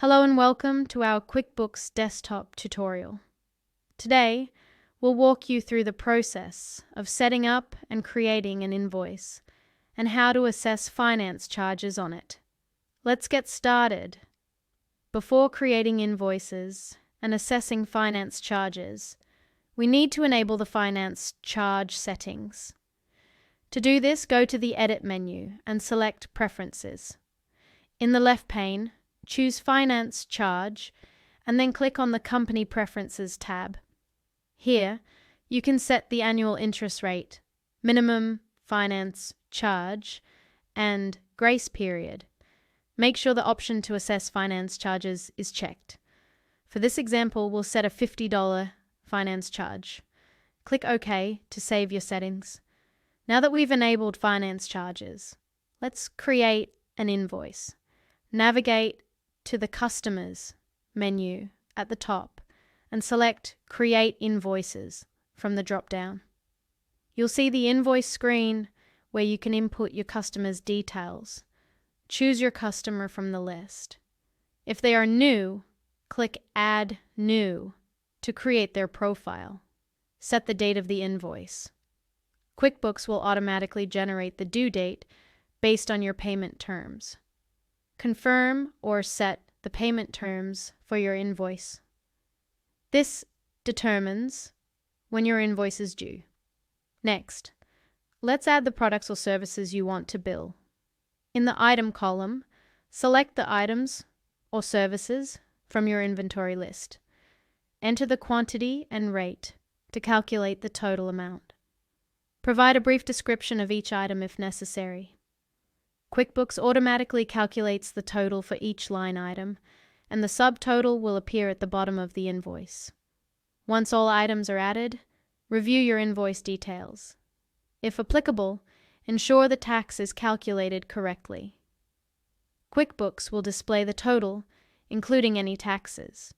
Hello and welcome to our QuickBooks Desktop tutorial. Today, we'll walk you through the process of setting up and creating an invoice and how to assess finance charges on it. Let's get started. Before creating invoices and assessing finance charges, we need to enable the finance charge settings. To do this, go to the Edit menu and select Preferences. In the left pane, choose Finance Charge and then click on the Company Preferences tab. Here, you can set the annual interest rate, minimum finance charge, and grace period. Make sure the option to assess finance charges is checked. For this example, we'll set a $50 finance charge. Click OK to save your settings. Now that we've enabled finance charges, let's create an invoice. Navigate to the Customers menu at the top and select Create Invoices from the drop-down. You'll see the invoice screen where you can input your customer's details. Choose your customer from the list. If they are new, click Add New to create their profile. Set the date of the invoice. QuickBooks will automatically generate the due date based on your payment terms. Confirm or set the payment terms for your invoice. This determines when your invoice is due. Next, let's add the products or services you want to bill. In the Item column, select the items or services from your inventory list. Enter the quantity and rate to calculate the total amount. Provide a brief description of each item if necessary. QuickBooks automatically calculates the total for each line item, and the subtotal will appear at the bottom of the invoice. Once all items are added, review your invoice details. If applicable, ensure the tax is calculated correctly. QuickBooks will display the total, including any taxes.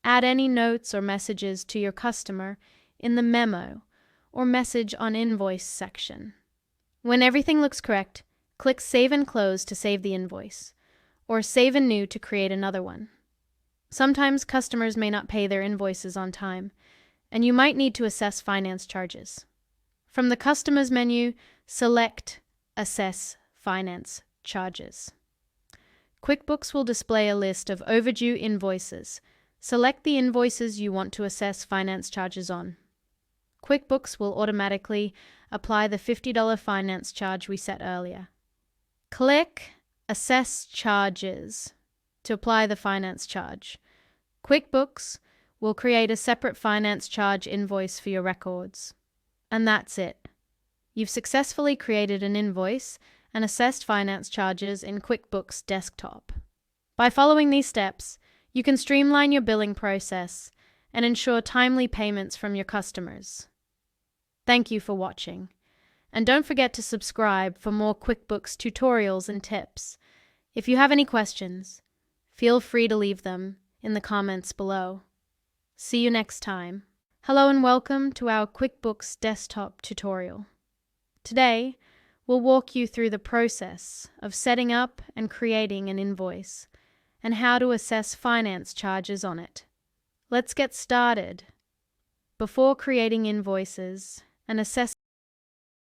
Add any notes or messages to your customer in the Memo or Message on Invoice section. When everything looks correct, click Save and Close to save the invoice, or Save and New to create another one. Sometimes customers may not pay their invoices on time, and you might need to assess finance charges. From the Customers menu, select Assess Finance Charges. QuickBooks will display a list of overdue invoices. Select the invoices you want to assess finance charges on. QuickBooks will automatically apply the $50 finance charge we set earlier. Click Assess Charges to apply the finance charge. QuickBooks will create a separate finance charge invoice for your records. And that's it. You've successfully created an invoice and assessed finance charges in QuickBooks Desktop. By following these steps, you can streamline your billing process and ensure timely payments from your customers. Thank you for watching. And don't forget to subscribe for more QuickBooks tutorials and tips. If you have any questions, feel free to leave them in the comments below. See you next time. Hello and welcome to our QuickBooks Desktop tutorial. Today, we'll walk you through the process of setting up and creating an invoice and how to assess finance charges on it. Let's get started. Before creating invoices and assessing